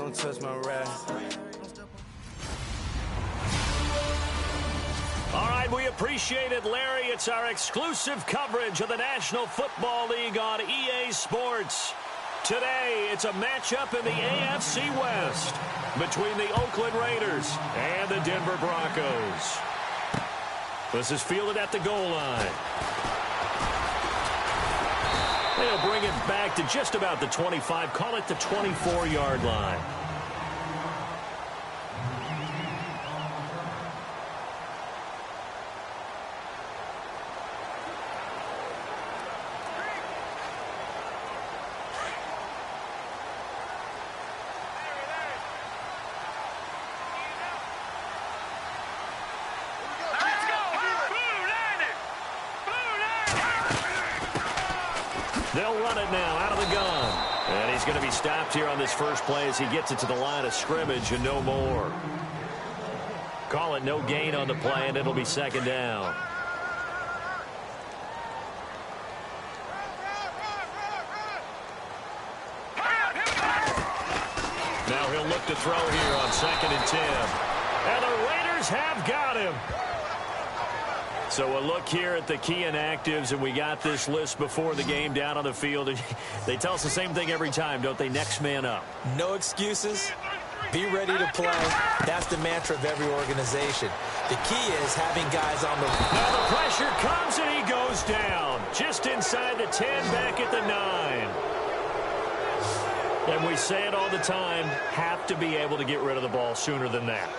don't touch my rag. All right, we appreciate it, Larry. It's our exclusive coverage of the National Football League on EA Sports. Today, it's a matchup in the AFC West between the Oakland Raiders and the Denver Broncos. This is fielded at the goal line. They'll bring it back to just about the 25, call it the 24-yard line. They'll run it now out of the gun. And he's going to be stopped here on this first play as he gets it to the line of scrimmage and no more. Call it no gain on the play, and it'll be second down. Now he'll look to throw here on 2nd and 10. And the Raiders have got him. So a look here at the key inactives, and we got this list before the game down on the field. They tell us the same thing every time, don't they? Next man up. No excuses. Be ready to play. That's the mantra of every organization. The key is having guys on the... Now the pressure comes, and he goes down. Just inside the 10, back at the 9. And we say it all the time, have to be able to get rid of the ball sooner than that.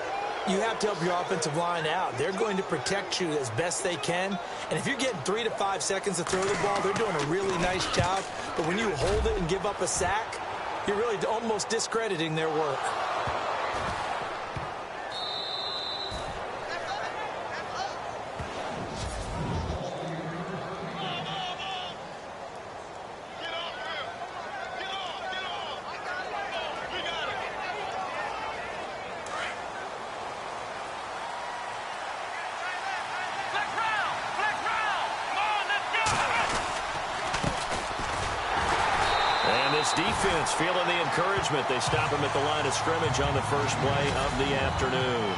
You have to help your offensive line out. They're going to protect you as best they can. And if you're getting 3 to 5 seconds to throw the ball, they're doing a really nice job. But when you hold it and give up a sack, you're really almost discrediting their work. Defense feeling the encouragement. They stop him at the line of scrimmage on the first play of the afternoon.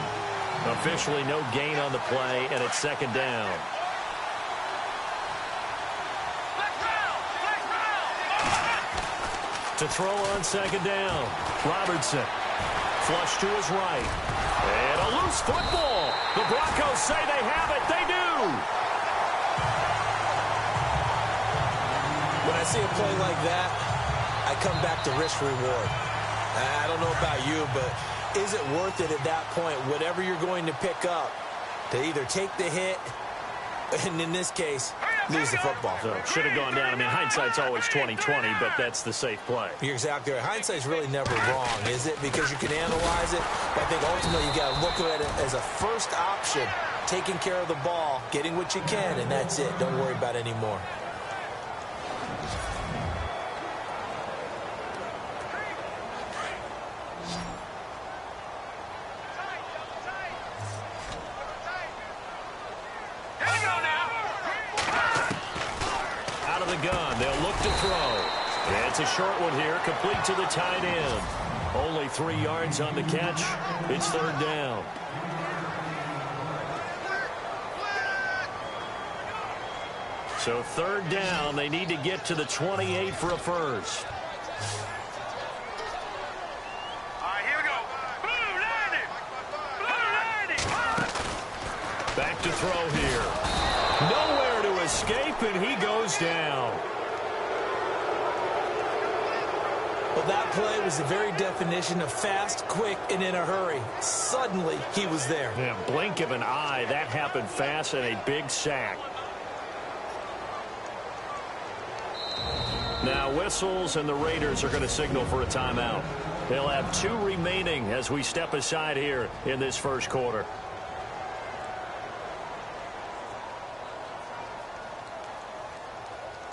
Officially no gain on the play, and it's second down. To throw on second down, Robertson. Flush to his right. And a loose football. The Broncos say they have it. They do. When I see a play like that, I come back to risk-reward. I don't know about you, but is it worth it at that point, whatever you're going to pick up, to either take the hit, and in this case, lose the football? So should have gone down. I mean, hindsight's always 20/20, but that's the safe play. You're exactly right. Hindsight's really never wrong, is it? Because you can analyze it. But I think ultimately you got to look at it as a first option, taking care of the ball, getting what you can, and that's it. Don't worry about it anymore. Gun. They'll look to throw. It's a short one here, complete to the tight end. Only 3 yards on the catch. It's third down. So third down, they need to get to the 28 for a first. All right, here we go. Blue 90. Blue 90. Back to throw here. Nowhere to escape, and he goes down. Well, that play was the very definition of fast, quick, and in a hurry. Suddenly, he was there. Yeah, blink of an eye. That happened fast, and a big sack. Now whistles, and the Raiders are going to signal for a timeout. They'll have 2 remaining as we step aside here in this first quarter.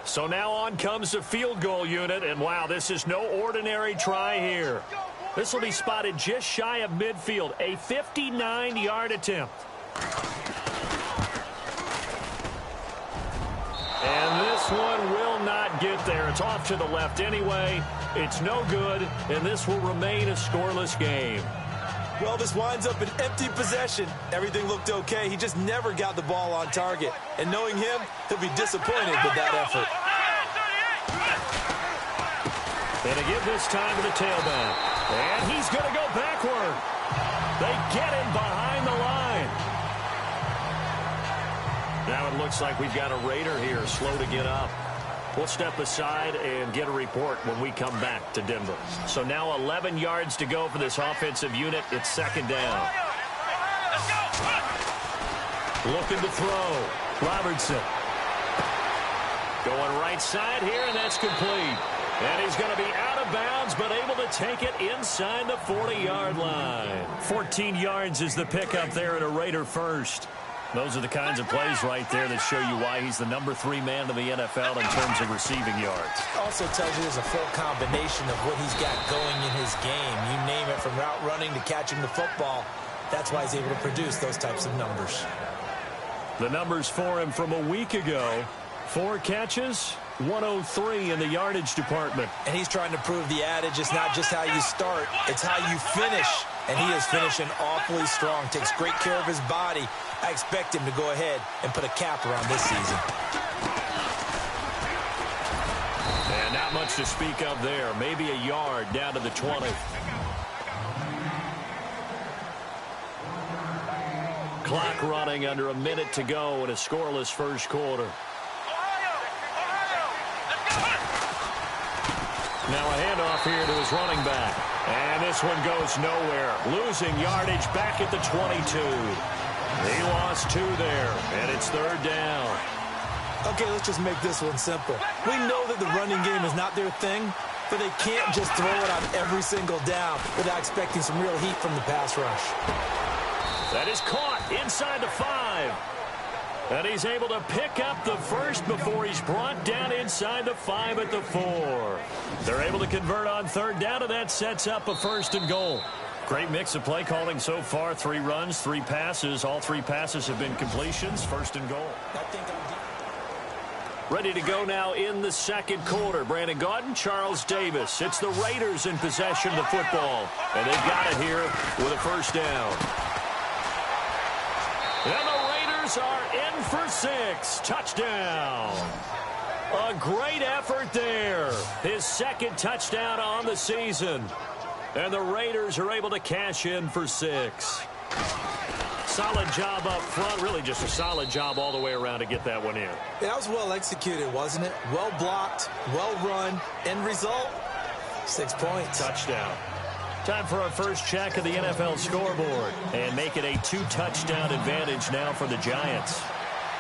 So now on comes the field goal unit, and wow, this is no ordinary try here. This will be spotted just shy of midfield, a 59-yard attempt. And this one will not get there. It's off to the left anyway. It's no good, and this will remain a scoreless game. Well, this winds up an empty possession. Everything looked okay. He just never got the ball on target. And knowing him, he'll be disappointed with that effort. And to give this time to the tailback. And he's going to go backward. They get him behind the line. Now it looks like we've got a Raider here, slow to get up. We'll step aside and get a report when we come back to Denver. So now 11 yards to go for this offensive unit. It's second down. Looking to throw. Robertson. Going right side here, and that's complete. And he's going to be out of bounds, but able to take it inside the 40-yard line. 14 yards is the pickup there at a Raider first. Those are the kinds of plays right there that show you why he's the number 3 man in the NFL in terms of receiving yards. Also tells you there's a full combination of what he's got going in his game. You name it, from route running to catching the football. That's why he's able to produce those types of numbers. The numbers for him from a week ago: 4 catches, 103 in the yardage department. And he's trying to prove the adage, it's not just how you start, it's how you finish. And he is finishing awfully strong, takes great care of his body. I expect him to go ahead and put a cap around this season. And not much to speak of there. Maybe a yard down to the 20. Clock running, under a minute to go in a scoreless first quarter. Now a handoff here to his running back. And this one goes nowhere. Losing yardage back at the 22. He lost 2 there, and it's third down. Okay, let's just make this one simple. We know that the running game is not their thing, but they can't just throw it on every single down without expecting some real heat from the pass rush. That is caught inside the 5. And he's able to pick up the first before he's brought down inside the 5 at the 4. They're able to convert on third down, and that sets up a 1st and goal. Great mix of play calling so far. 3 runs, 3 passes. All 3 passes have been completions. 1st and goal. Ready to go now in the second quarter. Brandon Gaudin, Charles Davis. It's the Raiders in possession of the football. And they've got it here with a 1st down. And the Raiders are in for 6. Touchdown. A great effort there. His 2nd touchdown on the season. And the Raiders are able to cash in for 6. Solid job up front. Really just a solid job all the way around to get that one in. Yeah, that was well executed, wasn't it? Well blocked, well run. End result, 6 points. Touchdown. Time for our first check of the NFL scoreboard. And make it a 2-touchdown advantage now for the Giants.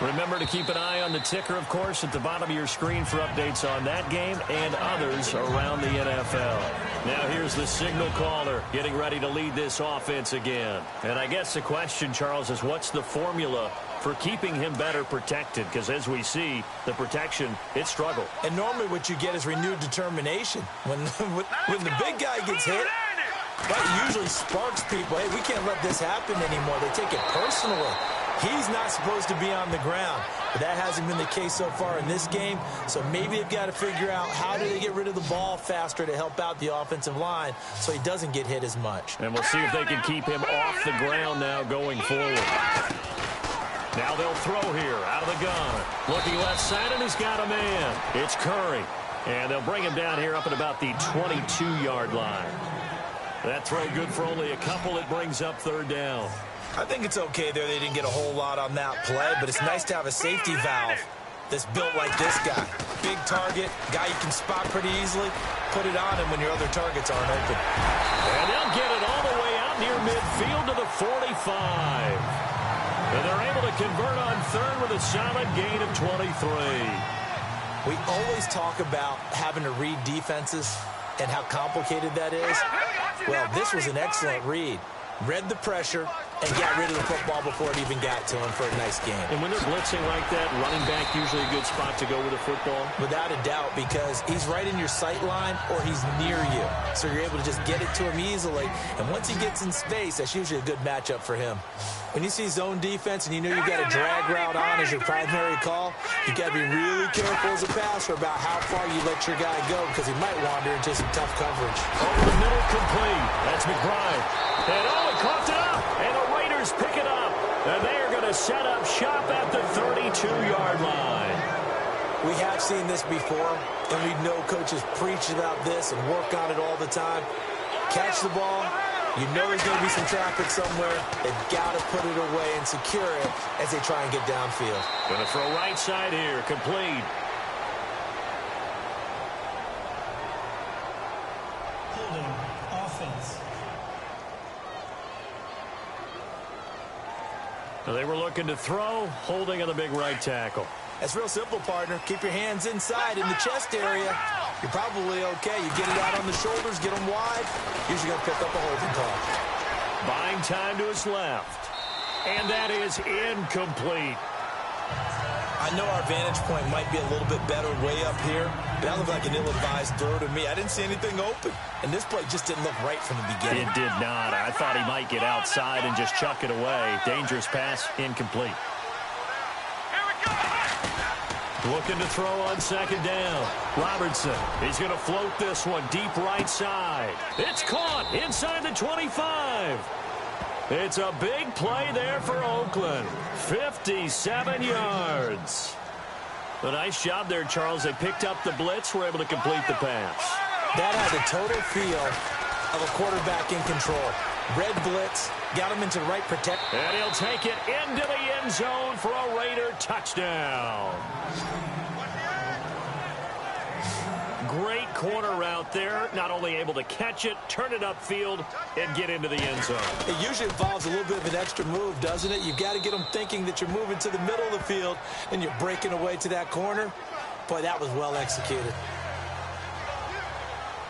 Remember to keep an eye on the ticker, of course, at the bottom of your screen for updates on that game and others around the NFL. Now here's the signal caller getting ready to lead this offense again. And I guess the question, Charles, is what's the formula for keeping him better protected? Because as we see, the protection, it struggled. And normally what you get is renewed determination. When the big guy gets hit, that usually sparks people. Hey, we can't let this happen anymore. They take it personally. He's not supposed to be on the ground, but that hasn't been the case so far in this game. So maybe they've got to figure out how do they get rid of the ball faster to help out the offensive line so he doesn't get hit as much. And we'll see if they can keep him off the ground now going forward. Now they'll throw here out of the gun. Looking left side, and he's got a man. It's Curry. And they'll bring him down here up at about the 22-yard line. That throw good for only a couple. It brings up third down. I think it's okay there. They didn't get a whole lot on that play, but it's nice to have a safety valve that's built like this guy. Big target, guy you can spot pretty easily. Put it on him when your other targets aren't open. And they'll get it all the way out near midfield to the 45. And they're able to convert on third with a solid gain of 23. We always talk about having to read defenses and how complicated that is. Well, this was an excellent read. Read the pressure, and got rid of the football before it even got to him for a nice game. And when they're blitzing like that, running back usually a good spot to go with a football? Without a doubt, because he's right in your sight line or he's near you. So you're able to just get it to him easily. And once he gets in space, that's usually a good matchup for him. When you see zone defense and you know you've got a drag route on as your primary call, you got to be really careful as a passer about how far you let your guy go because he might wander into some tough coverage. Over the middle, complete. That's McBride. And he coughed it up. And the Raiders pick it up. And they are going to set up shop at the 32-yard line. We have seen this before, and we know coaches preach about this and work on it all the time. Catch the ball. You know there's going to be some traffic somewhere. They've got to put it away and secure it as they try and get downfield. Going to throw right side here. Complete. Holding offense. So they were looking to throw, holding on the big right tackle. That's real simple, partner. Keep your hands inside in the chest area. You're probably okay. You get it out on the shoulders, get them wide. Usually going to pick up a holding call. Buying time to his left. And that is incomplete. I know our vantage point might be a little bit better way up here, but that looked like an ill-advised throw to me. I didn't see anything open. And this play just didn't look right from the beginning. It did not. I thought he might get outside and just chuck it away. Dangerous pass, incomplete. Looking to throw on second down. Robertson, he's going to float this one deep right side. It's caught inside the 25. It's a big play there for Oakland. 57 yards. A nice job there, Charles. They picked up the blitz, were able to complete the pass. That had the total feel of a quarterback in control. Red blitz, got him into the right protect. And he'll take it into the end zone for a Raider touchdown. Great corner route there. Not only able to catch it, turn it upfield, and get into the end zone. It usually involves a little bit of an extra move, doesn't it? You've got to get them thinking that you're moving to the middle of the field and you're breaking away to that corner. Boy, that was well executed.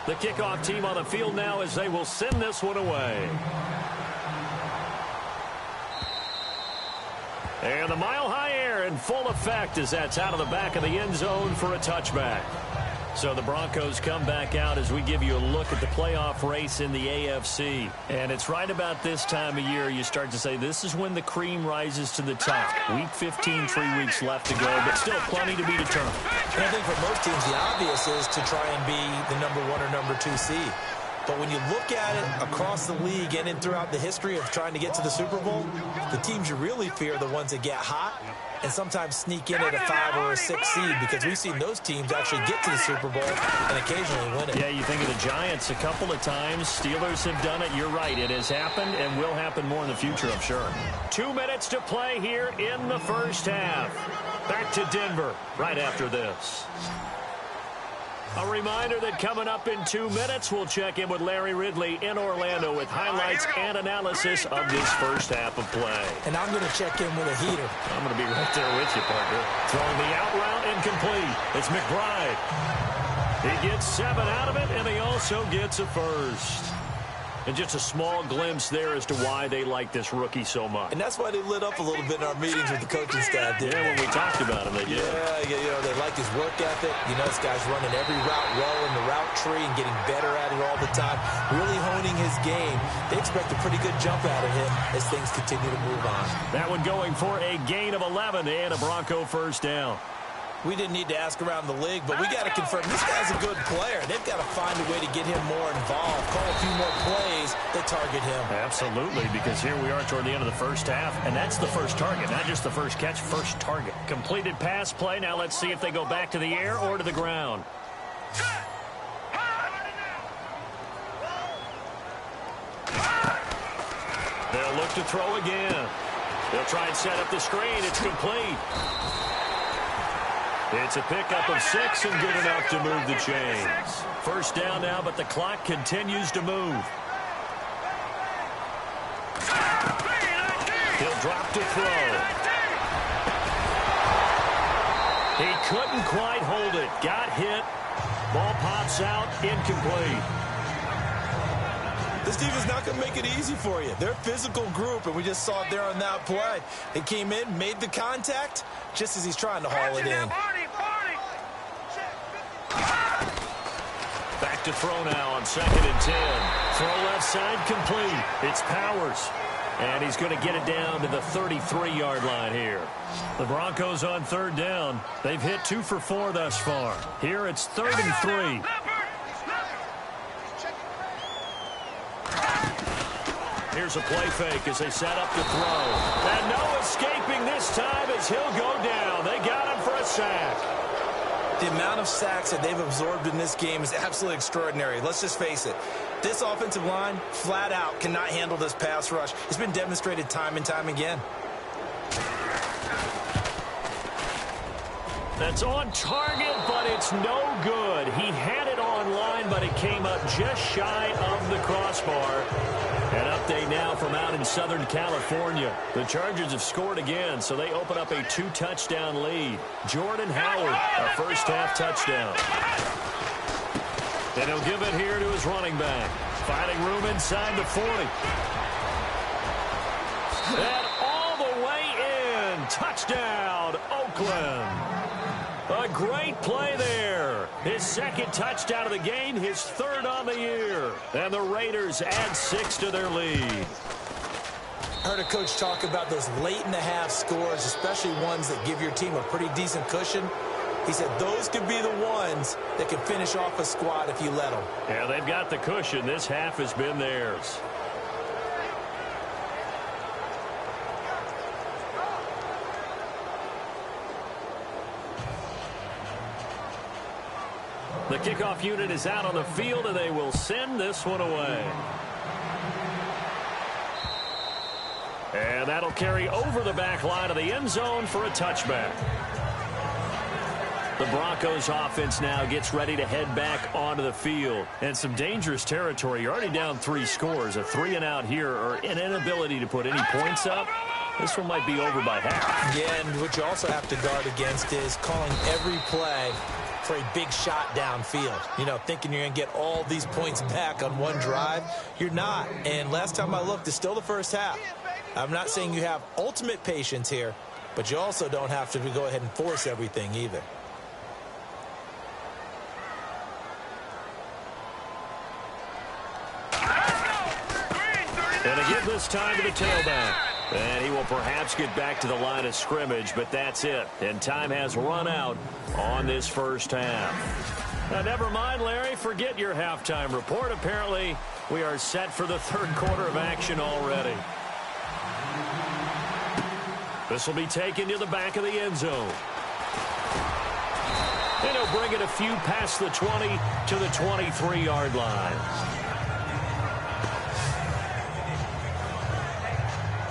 The kickoff team on the field now as they will send this one away. And the mile-high air in full effect as that's out of the back of the end zone for a touchback. So the Broncos come back out as we give you a look at the playoff race in the AFC. And it's right about this time of year you start to say this is when the cream rises to the top. Week 15, 3 weeks left to go, but still plenty to be determined. And I think for most teams, the obvious is to try and be the number 1 or number 2 seed. But when you look at it across the league and throughout the history of trying to get to the Super Bowl, the teams you really fear are the ones that get hot and sometimes sneak in at a 5 or a 6 seed, because we've seen those teams actually get to the Super Bowl and occasionally win it. Yeah, you think of the Giants a couple of times. Steelers have done it. You're right. It has happened and will happen more in the future, I'm sure. 2 minutes to play here in the first half. Back to Denver right after this. A reminder that coming up in 2 minutes, we'll check in with Larry Ridley in Orlando with highlights and analysis of this first half of play. And I'm going to check in with a heater. I'm going to be right there with you, partner. Throwing the out route incomplete. It's McBride. He gets 7 out of it, and he also gets a first. And just a small glimpse there as to why they like this rookie so much. And that's why they lit up a little bit in our meetings with the coaching staff. Yeah, when we talked about him, they did. Yeah, you know, they like his work ethic. You know, this guy's running every route well in the route tree and getting better at it all the time, really honing his game. They expect a pretty good jump out of him as things continue to move on. That one going for a gain of 11 and a Bronco first down. We didn't need to ask around the league, but we got to confirm this guy's a good player. They've got to find a way to get him more involved, call a few more plays that target him. Absolutely, because here we are toward the end of the first half, and that's the first target, not just the first catch, first target. Completed pass play. Now let's see if they go back to the air or to the ground. They'll look to throw again. They'll try and set up the screen. It's complete. It's a pickup of 6 and good enough to move the chains. First down now, but the clock continues to move. He'll drop to throw. He couldn't quite hold it. Got hit. Ball pops out, incomplete. This defense is not going to make it easy for you. They're a physical group, and we just saw it there on that play. They came in, made the contact, just as he's trying to haul it in. Back to throw now on 2nd and 10. Throw left side complete. It's Powers. And he's going to get it down to the 33-yard line here. The Broncos on 3rd down. They've hit 2 for 4 thus far. Here it's 3rd and 3. Here's a play fake as they set up to throw. And no escaping this time as he'll go down. They got him for a sack. The amount of sacks that they've absorbed in this game is absolutely extraordinary. Let's just face it. This offensive line, flat out, cannot handle this pass rush. It's been demonstrated time and time again. That's on target, but it's no good. He had it on line, but it came up just shy of the crossbar. An update now from out in Southern California. The Chargers have scored again, so they open up a 2-touchdown lead. Jordan Howard, a first-half touchdown. And he'll give it here to his running back. Finding room inside the 40. And all the way in. Touchdown, Oakland. A great play there. His 2nd touchdown of the game, his 3rd on the year. And the Raiders add 6 to their lead. I heard a coach talk about those late-in-the-half scores, especially ones that give your team a pretty decent cushion. He said those could be the ones that can finish off a squad if you let them. Yeah, they've got the cushion. This half has been theirs. The kickoff unit is out on the field, and they will send this one away. And that'll carry over the back line of the end zone for a touchback. The Broncos offense now gets ready to head back onto the field. And some dangerous territory. You're already down 3 scores. A 3-and-out here or an inability to put any points up. This one might be over by half. Yeah, and what you also have to guard against is calling every play for a big shot downfield. You know, thinking you're going to get all these points back on one drive. You're not. And last time I looked, it's still the first half. I'm not saying you have ultimate patience here, but you also don't have to go ahead and force everything either. And again this time to the tailback. And he will perhaps get back to the line of scrimmage, but that's it. And time has run out on this first half. Now, never mind, Larry. Forget your halftime report. Apparently, we are set for the 3rd quarter of action already. This will be taken to the back of the end zone. And he'll bring it a few past the 20 to the 23-yard line.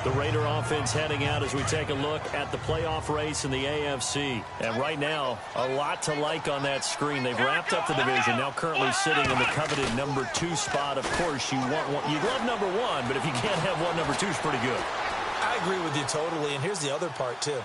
The Raider offense heading out as we take a look at the playoff race in the AFC. And right now, a lot to like on that screen. They've wrapped up the division, now currently sitting in the coveted number 2 spot. Of course, you'd love number 1, but if you can't have one, number 2 is pretty good. I agree with you totally, and here's the other part, too.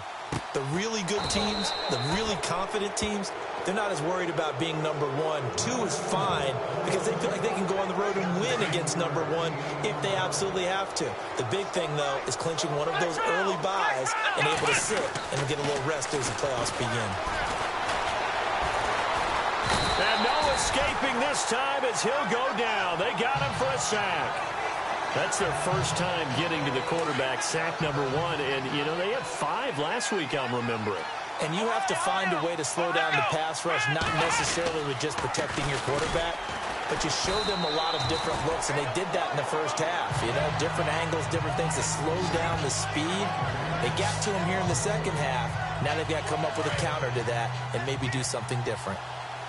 The really good teams, the really confident teams, they're not as worried about being number 1. 2 is fine because they feel like they can go on the road and win against number 1 if they absolutely have to. The big thing, though, is clinching one of those early buys and able to sit and get a little rest as the playoffs begin. And no escaping this time as he'll go down. They got him for a sack. That's their first time getting to the quarterback, sack number 1. And, you know, they had 5 last week, I'm remembering. And you have to find a way to slow down the pass rush, not necessarily with just protecting your quarterback, but you show them a lot of different looks, and they did that in the first half. You know, different angles, different things to slow down the speed. They got to him here in the second half. Now they've got to come up with a counter to that and maybe do something different.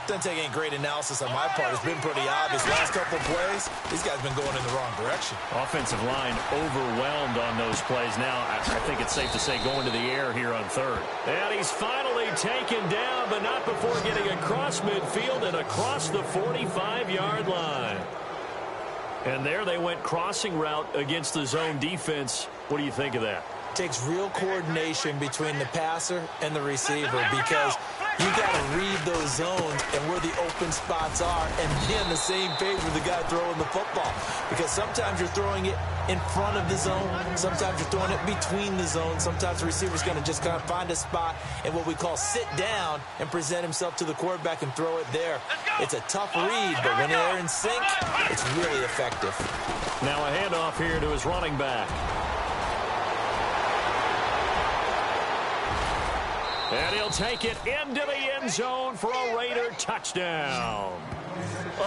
Doesn't take any great analysis on my part. It's been pretty obvious. Last couple of plays, these guys have been going in the wrong direction. Offensive line overwhelmed on those plays. Now, I think it's safe to say going to the air here on 3rd. And he's finally taken down, but not before getting across midfield and across the 45-yard line. And there they went crossing route against the zone defense. What do you think of that? Takes real coordination between the passer and the receiver because You got to read those zones and where the open spots are and be on the same page with the guy throwing the football. Because sometimes you're throwing it in front of the zone. Sometimes you're throwing it between the zones. Sometimes the receiver's going to just kind of find a spot and what we call sit down and present himself to the quarterback and throw it there. It's a tough read, but when they're in sync, it's really effective. Now a handoff here to his running back. And he'll take it into the end zone for a Raider touchdown.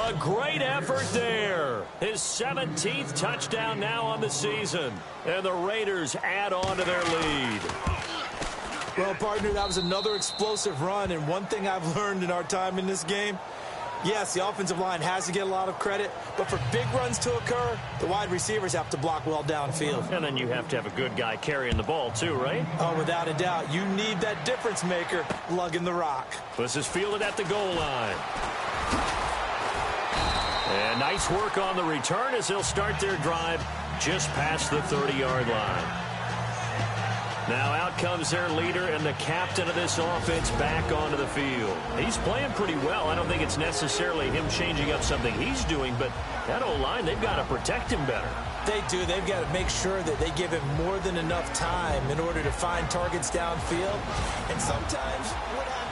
A great effort there. His 17th touchdown now on the season. And the Raiders add on to their lead. Well, partner, that was another explosive run. And one thing I've learned in our time in this game, yes, the offensive line has to get a lot of credit, but for big runs to occur, the wide receivers have to block well downfield. And then you have to have a good guy carrying the ball too, right? Oh, without a doubt. You need that difference maker lugging the rock. This is fielded at the goal line. And nice work on the return as they'll start their drive just past the 30-yard line. Now out comes their leader and the captain of this offense back onto the field. He's playing pretty well. I don't think it's necessarily him changing up something he's doing, but that O-line, they've got to protect him better. They do. They've got to make sure that they give him more than enough time in order to find targets downfield. And sometimes what happens...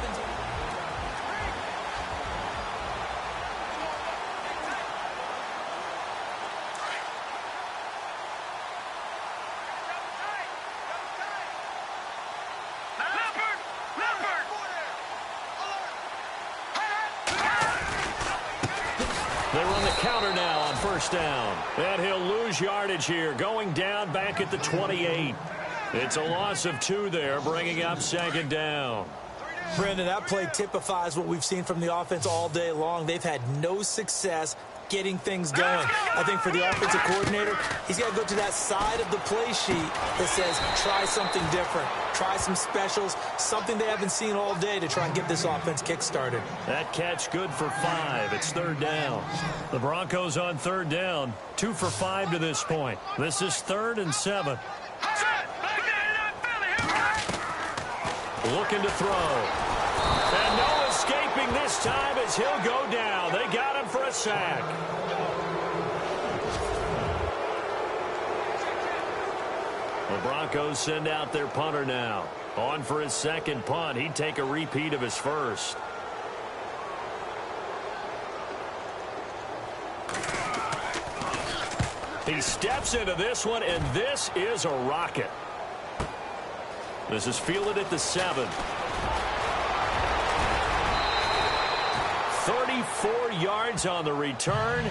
They run the counter now on first down. And he'll lose yardage here, going down back at the 28. It's a loss of 2 there, bringing up second down. Brandon, that play typifies what we've seen from the offense all day long. They've had no success getting things going. I think for the offensive coordinator, he's got to go to that side of the play sheet that says, try something different. Try some specials, something they haven't seen all day to try and get this offense kick-started. That catch good for 5. It's third down. The Broncos on third down, 2 for 5 to this point. This is 3rd and 7. Looking to throw. And no escaping this time as he'll go down. They got him for a sack. The Broncos send out their punter now. On for his second punt. He'd take a repeat of his first. He steps into this one, and this is a rocket. This is fielded at the 7. 34 yards on the return,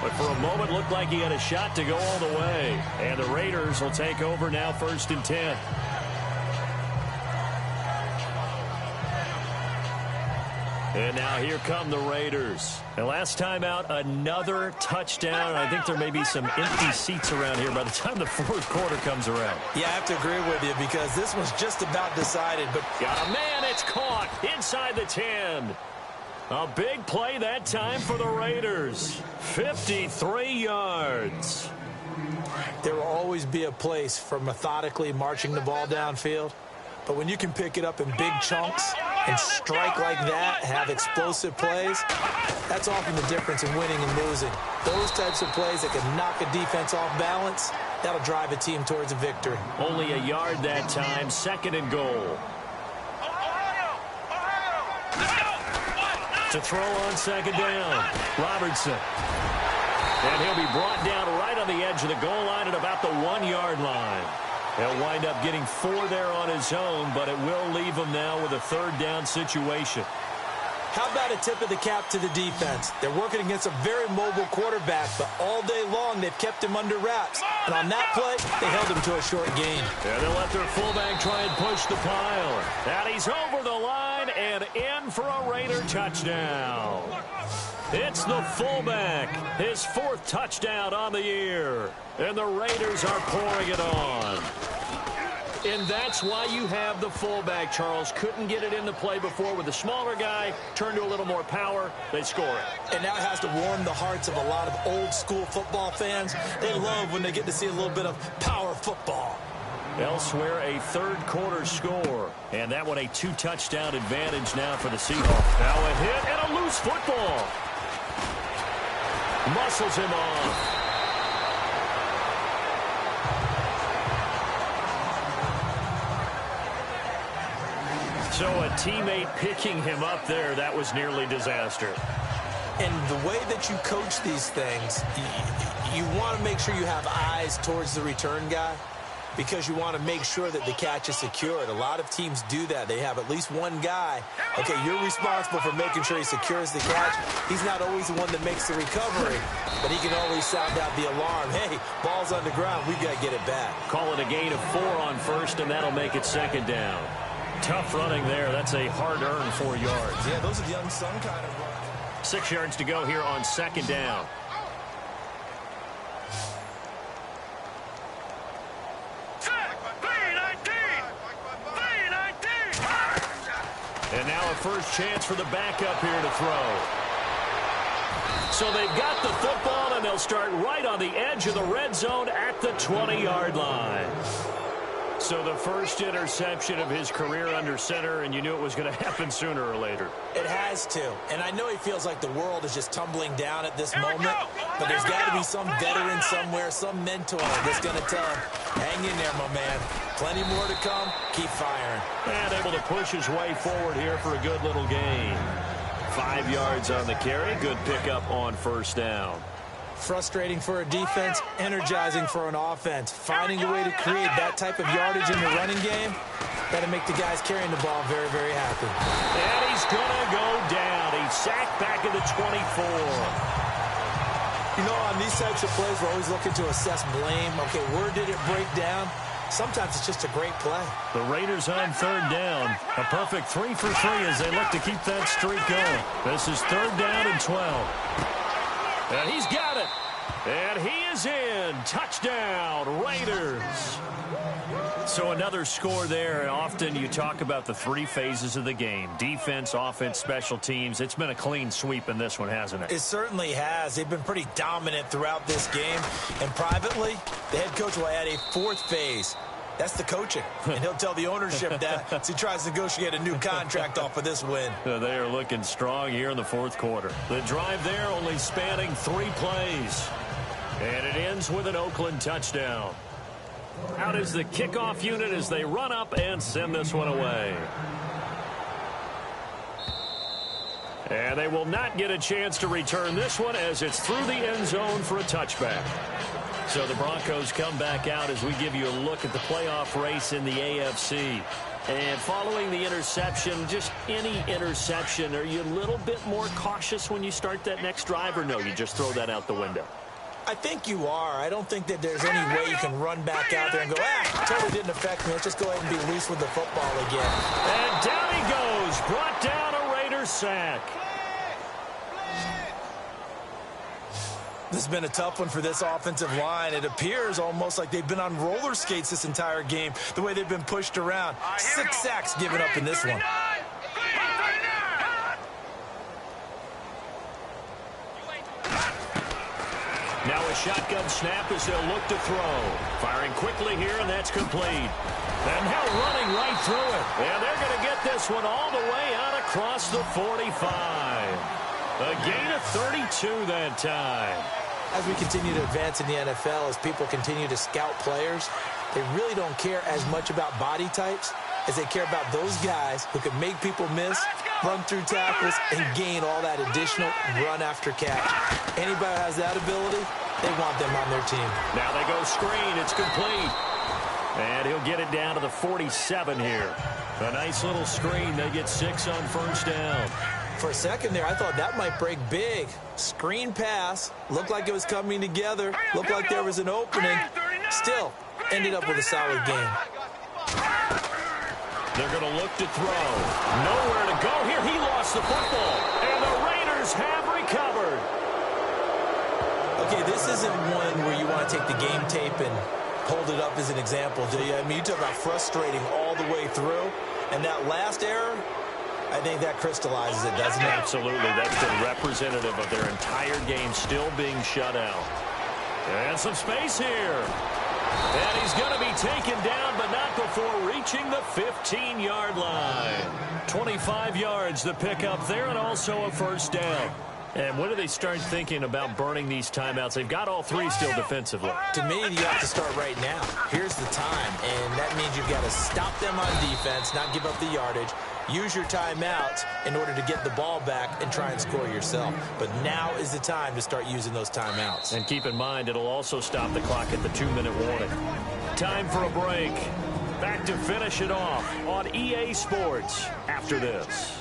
but for a moment looked like he had a shot to go all the way. And the Raiders will take over now, 1st and 10. And now here come the Raiders. And last time out, another touchdown. I think there may be some empty seats around here by the time the 4th quarter comes around. Yeah, I have to agree with you because this was just about decided. But got a man, it's caught inside the 10. A big play that time for the Raiders. 53 yards. There will always be a place for methodically marching the ball downfield. But when you can pick it up in big chunks and strike like that, have explosive plays, that's often the difference in winning and losing. Those types of plays that can knock a defense off balance, that'll drive a team towards a victory. Only a yard that time, 2nd and goal. To throw on 2nd down, Robertson. And he'll be brought down right on the edge of the goal line at about the 1-yard line. He'll wind up getting 4 there on his own, but it will leave him now with a 3rd down situation. How about a tip of the cap to the defense? They're working against a very mobile quarterback, but all day long they've kept him under wraps. And on that play, they held him to a short gain. And they'll let their fullback try and push the pile. And he's over the line and in for a Raider touchdown. It's the fullback, his 4th touchdown on the year. And the Raiders are pouring it on. And that's why you have the fullback, Charles. Couldn't get it into play before with the smaller guy. Turned to a little more power. They score it. And now it has to warm the hearts of a lot of old-school football fans. They love when they get to see a little bit of power football. Elsewhere, a third-quarter score. And that one a 2-touchdown advantage now for the Seahawks. Now a hit and a loose football. Muscles him off. So a teammate picking him up there, that was nearly disaster. And the way that you coach these things, you want to make sure you have eyes towards the return guy because you want to make sure that the catch is secured. A lot of teams do that. They have at least one guy. Okay, you're responsible for making sure he secures the catch. He's not always the one that makes the recovery, but he can always sound out the alarm. Hey, ball's on the ground. We've got to get it back. Call it a gain of 4 on first, and that'll make it second down. Tough running there. That's a hard-earned 4 yards. Yeah, those are the unsung kind of runs. 6 yards to go here on second down. And now a first chance for the backup here to throw. So they've got the football, and they'll start right on the edge of the red zone at the 20-yard line. So the first interception of his career under center, and you knew it was going to happen sooner or later. It has to. And I know he feels like the world is just tumbling down at this moment, but there's got to be some veteran somewhere, some mentor that's going to tell him, hang in there, my man. Plenty more to come. Keep firing. And able to push his way forward here for a good little gain. 5 yards on the carry. Good pickup on first down. Frustrating for a defense, energizing for an offense. Finding a way to create that type of yardage in the running game, that'll make the guys carrying the ball very, very happy. And he's going to go down. He's sacked back at the 24. You know, on these types of plays, we're always looking to assess blame. Okay, where did it break down? Sometimes it's just a great play. The Raiders on third down. A perfect 3 for 3 as they look to keep that streak going. This is third down and 12. And he's got it. And he is in. Touchdown, Raiders. So another score there. And often you talk about the 3 phases of the game. Defense, offense, special teams. It's been a clean sweep in this one, hasn't it? It certainly has. They've been pretty dominant throughout this game. And privately, the head coach will add a 4th phase. That's the coaching. And he'll tell the ownership that as he tries to negotiate a new contract off of this win. They are looking strong here in the 4th quarter. The drive there only spanning 3 plays. And it ends with an Oakland touchdown. Out is the kickoff unit as they run up and send this one away. And they will not get a chance to return this one as it's through the end zone for a touchback. So the Broncos come back out as we give you a look at the playoff race in the AFC. And following the interception, just any interception, are you a little bit more cautious when you start that next drive, or no, you just throw that out the window? I think you are. I don't think that there's any way you can run back out there and go, totally didn't affect me. Let's just go ahead and be loose with the football again. And down he goes. Brought down a Raiders sack. This has been a tough one for this offensive line. It appears almost like they've been on roller skates this entire game, the way they've been pushed around. 6 sacks given up in this one. Now a shotgun snap as they'll look to throw. Firing quickly here, and that's complete. And now running right through it. And they're going to get this one all the way out across the 45. A gain of 32 that time. As we continue to advance in the NFL, as people continue to scout players, they really don't care as much about body types as they care about those guys who can make people miss, run through tackles, and gain all that additional run after catch. Anybody who has that ability, they want them on their team. Now they go screen. It's complete. And he'll get it down to the 47 here. A nice little screen. They get 6 on first down. For a second there, I thought that might break big. Screen pass. Looked like it was coming together. Looked like there was an opening. Still, ended up with a solid game. They're going to look to throw. Nowhere to go here. He lost the football. And the Raiders have recovered. Okay, this isn't one where you want to take the game tape and hold it up as an example, do you? I mean, you talk about frustrating all the way through. And that last error, I think that crystallizes it, doesn't it? Absolutely. That's been representative of their entire game still being shut out. And some space here. And he's going to be taken down, but not before reaching the 15-yard line. 25 yards to pick up there, and also a first down. And when do they start thinking about burning these timeouts? They've got all three still defensively. To me, you have to start right now. Here's the time, and that means you've got to stop them on defense, not give up the yardage, use your timeouts in order to get the ball back and try and score yourself. But now is the time to start using those timeouts. And keep in mind, it'll also stop the clock at the 2-minute warning. Time for a break. Back to finish it off on EA Sports after this.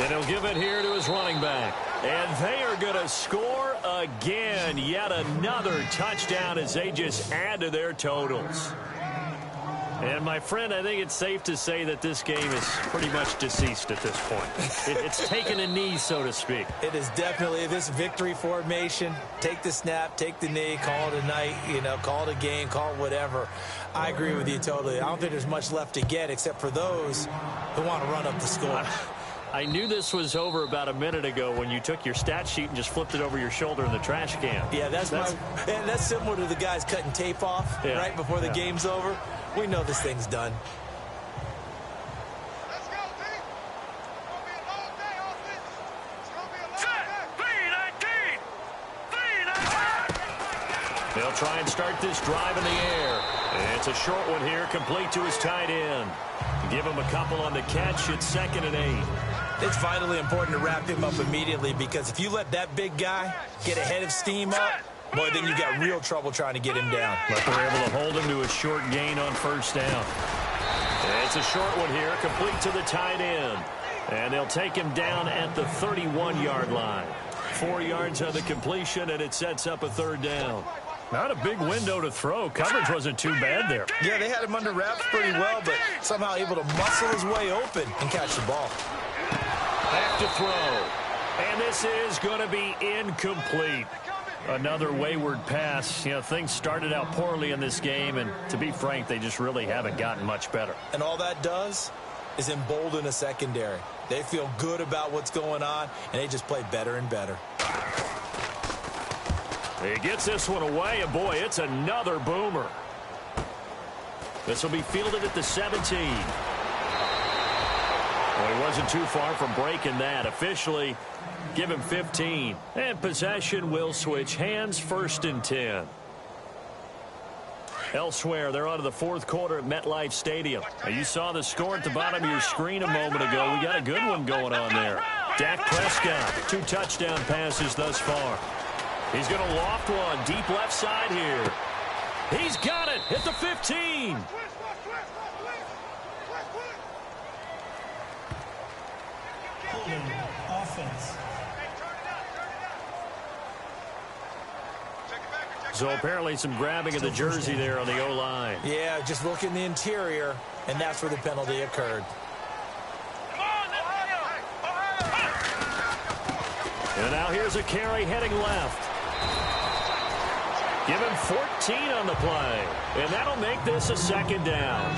And he'll give it here to his running back. And they are going to score again. Yet another touchdown as they just add to their totals. And, my friend, I think it's safe to say that this game is pretty much deceased at this point. It's taken a knee, so to speak. It is definitely this victory formation. Take the snap, take the knee, call it a night, call it a game, call it whatever. I agree with you totally. I don't think there's much left to get except for those who want to run up the score. I knew this was over about a minute ago when you took your stat sheet and just flipped it over your shoulder in the trash can. Yeah, that's similar to the guys cutting tape off right before the game's over. We know this thing's done. Let's go, team. It's going to be a long day, offense. It's going to be a long day. 3-19. They'll try and start this drive in the air. And it's a short one here, complete to his tight end. Give him a couple on the catch. It's 2nd and 8. It's vitally important to wrap him up immediately because if you let that big guy get ahead of steam up, boy, then you got real trouble trying to get him down. But they're able to hold him to a short gain on first down. And it's a short one here, complete to the tight end. And they'll take him down at the 31-yard line. 4 yards on the completion, and it sets up a 3rd down. Not a big window to throw. Coverage wasn't too bad there. Yeah, they had him under wraps pretty well, but somehow able to muscle his way open and catch the ball. Back to throw. And this is going to be incomplete. Another wayward pass. Things started out poorly in this game, and to be frank, they just really haven't gotten much better. And all that does is embolden a secondary. They feel good about what's going on, and they just play better and better. He gets this one away, and boy, it's another boomer. This will be fielded at the 17. Well, he wasn't too far from breaking that. Officially, give him 15. And possession will switch hands, 1st and 10. Elsewhere, they're on to the 4th quarter at MetLife Stadium. Now, you saw the score at the bottom of your screen a moment ago. We got a good one going on there. Dak Prescott, 2 touchdown passes thus far. He's going to loft one deep left side here. He's got it at the 15. Holding offense. So apparently some grabbing of the jersey there on the O-line. Yeah, just look in the interior, and that's where the penalty occurred. And now here's a carry heading left. Give him 14 on the play. And that'll make this a 2nd down.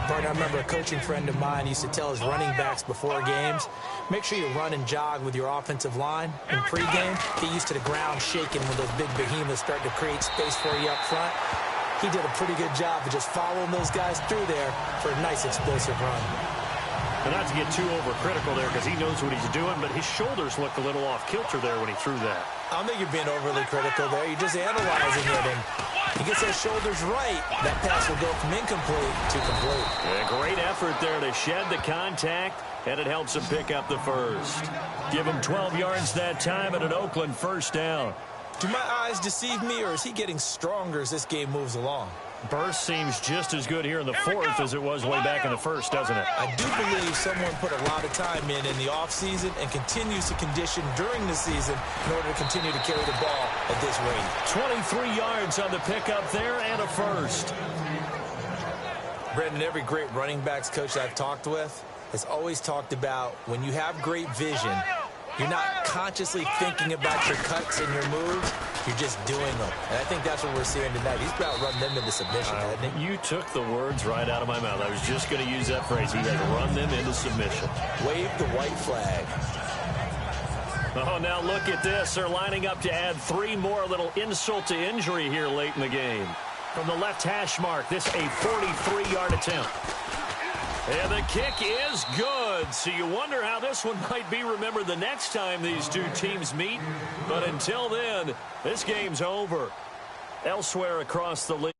Bart, I remember a coaching friend of mine used to tell his running backs before games, make sure you run and jog with your offensive line in pregame. Get used to the ground shaking when those big behemoths start to create space for you up front. He did a pretty good job of just following those guys through there for a nice explosive run. And not to get too overcritical there because he knows what he's doing, but his shoulders looked a little off kilter there when he threw that. I don't think you're being overly critical there. You're just analyzing it, and he gets those shoulders right. That pass will go from incomplete to complete. A great effort there to shed the contact, and it helps him pick up the first. Give him 12 yards that time and an Oakland 1st down. Do my eyes deceive me, or is he getting stronger as this game moves along? Burst seems just as good here in the 4th as it was way back in the 1st, doesn't it? I do believe someone put a lot of time in the offseason and continues to condition during the season in order to continue to carry the ball at this rate. 23 yards on the pickup there and a first. Brendan, every great running backs coach I've talked with has always talked about when you have great vision, you're not consciously thinking about your cuts and your moves. You're just doing them. And I think that's what we're seeing tonight. He's about running them into submission, hasn't he? You took the words right out of my mouth. I was just going to use that phrase. He has run them into submission. Wave the white flag. Oh, now look at this. They're lining up to add 3 more, a little insult to injury here late in the game. From the left hash mark, this a 43-yard attempt. And the kick is good. So you wonder how this one might be remembered the next time these two teams meet. But until then, this game's over. Elsewhere across the league.